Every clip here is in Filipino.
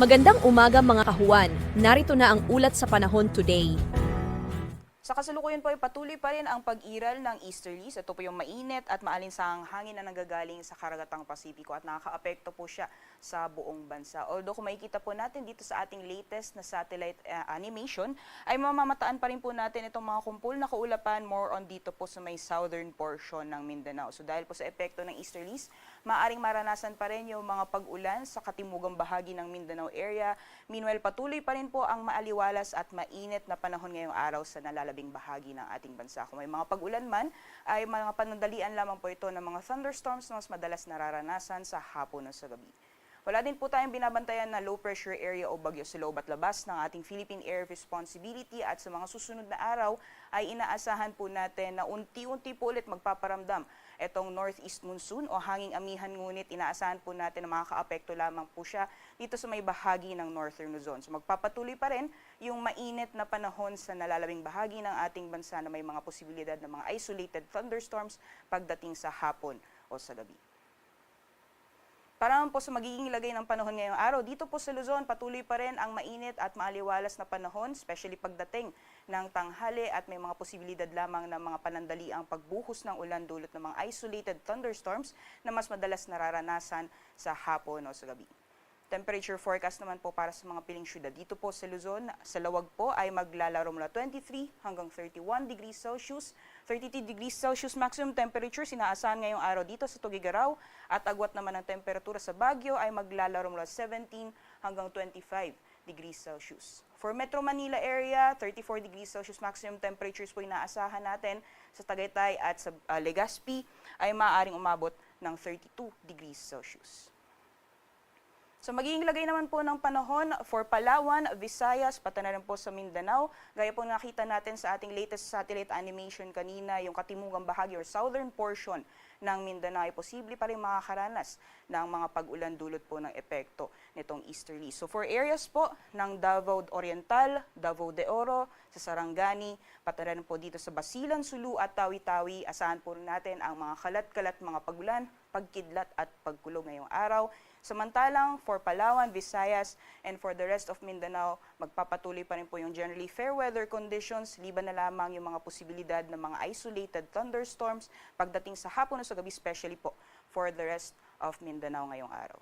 Magandang umaga mga kahuwan. Narito na ang ulat sa panahon today. Sa kasalukuyan po ay patuloy pa rin ang pag-iral ng easterlies. Ito po yung mainit at maalinsahang hangin na nanggagaling sa karagatang Pasipiko at nakakaapekto po siya sa buong bansa. Although kung makikita po natin dito sa ating latest na satellite animation, ay mamamataan pa rin po natin itong mga kumpul na kaulapan more on dito po sa may southern portion ng Mindanao. So dahil po sa epekto ng easterlies, maaring maranasan pa rin yung mga pag-ulan sa katimugang bahagi ng Mindanao area. Meanwhile, patuloy pa rin po ang maaliwalas at mainit na panahon ngayong araw sa nalalabing bahagi ng ating bansa. Kung may mga pag-ulan man, ay mga panandalian lamang po ito ng mga thunderstorms na mas madalas nararanasan sa hapon o sa gabi. Wala din po tayong binabantayan na low pressure area o bagyo sa loob at labas ng ating Philippine Air Responsibility at sa mga susunod na araw ay inaasahan po natin na unti-unti po ulit magpaparamdam itong northeast monsoon o hanging amihan, ngunit inaasahan po natin na makakaapekto lamang po siya dito sa may bahagi ng northern Luzon. So magpapatuloy pa rin yung mainit na panahon sa nalalabing bahagi ng ating bansa na may mga posibilidad ng mga isolated thunderstorms pagdating sa hapon o sa gabi. Para naman po sa magiging lagay ng panahon ngayong araw, dito po sa Luzon, patuloy pa rin ang mainit at maaliwalas na panahon, especially pagdating ng tanghali at may mga posibilidad lamang ng mga panandaliang pagbuhos ng ulan dulot ng mga isolated thunderstorms na mas madalas nararanasan sa hapon o sa gabi. Temperature forecast naman po para sa mga piling syudad. Dito po sa Luzon, sa Lawag po ay maglalaro mula 23 hanggang 31 degrees Celsius. 32 degrees Celsius maximum temperature sinaasahan ngayong araw dito sa Tuguegarao at agwat naman ng temperatura sa Baguio ay maglalaro mula 17 hanggang 25 degrees Celsius. For Metro Manila area, 34 degrees Celsius maximum temperatures po inaasahan natin. Sa Tagaytay at sa Legazpi ay maaaring umabot ng 32 degrees Celsius. So magiging lagay naman po ng panahon for Palawan, Visayas, pati na rin po sa Mindanao. Gaya po nakita natin sa ating latest satellite animation kanina, yung katimugang bahagi or southern portion ng Mindanao ay posible pa rin makakaranas ng mga pag-ulan dulot po ng epekto nitong easterly. So for areas po ng Davao Oriental, Davao de Oro, sa Sarangani, pati na rin po dito sa Basilan, Sulu at Tawi-Tawi, asahan po natin ang mga kalat-kalat mga pag-ulan, pagkidlat at pagkulog ngayong araw. Samantalang for Palawan, Visayas, and for the rest of Mindanao, magpapatuloy pa rin po yung generally fair weather conditions, liban na lamang yung mga posibilidad ng mga isolated thunderstorms pagdating sa hapon o sa gabi, especially po for the rest of Mindanao ngayong araw.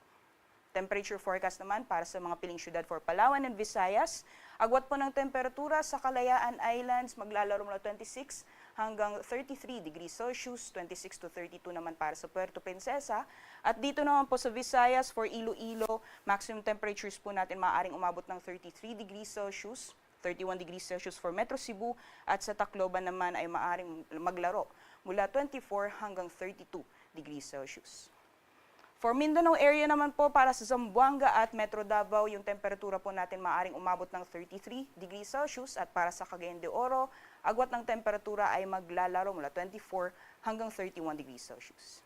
Temperature forecast naman para sa mga piling syudad for Palawan and Visayas. Agwat po ng temperatura sa Kalayaan Islands, maglalaro mula 26 hanggang 33 degrees Celsius, 26 to 32 naman para sa Puerto Princesa. At dito naman po sa Visayas for Iloilo, maximum temperatures po natin maaaring umabot ng 33 degrees Celsius, 31 degrees Celsius for Metro Cebu at sa Tacloban naman ay maaaring maglaro mula 24 hanggang 32 degrees Celsius. For Mindanao area naman po, para sa Zamboanga at Metro Davao, yung temperatura po natin maaaring umabot ng 33 degrees Celsius at para sa Cagayan de Oro, agwat ng temperatura ay maglalaro mula 24 hanggang 31 degrees Celsius.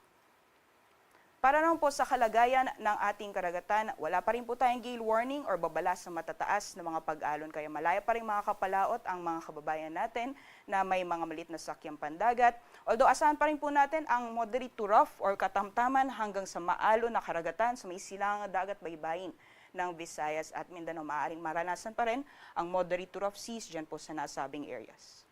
Para naman po sa kalagayan ng ating karagatan, wala pa rin po tayong gale warning or babala sa matataas na mga pag-alon, kaya malaya pa rin makakapalaot ang mga kababayan natin na may mga maliit na sakyang pandagat. Although asahan pa rin po natin ang moderate to rough or katamtaman hanggang sa maalon na karagatan sa may silangang dagat baybayin ng Visayas at Mindanao. Maaaring maranasan pa rin ang moderate to rough seas dyan po sa nasabing areas.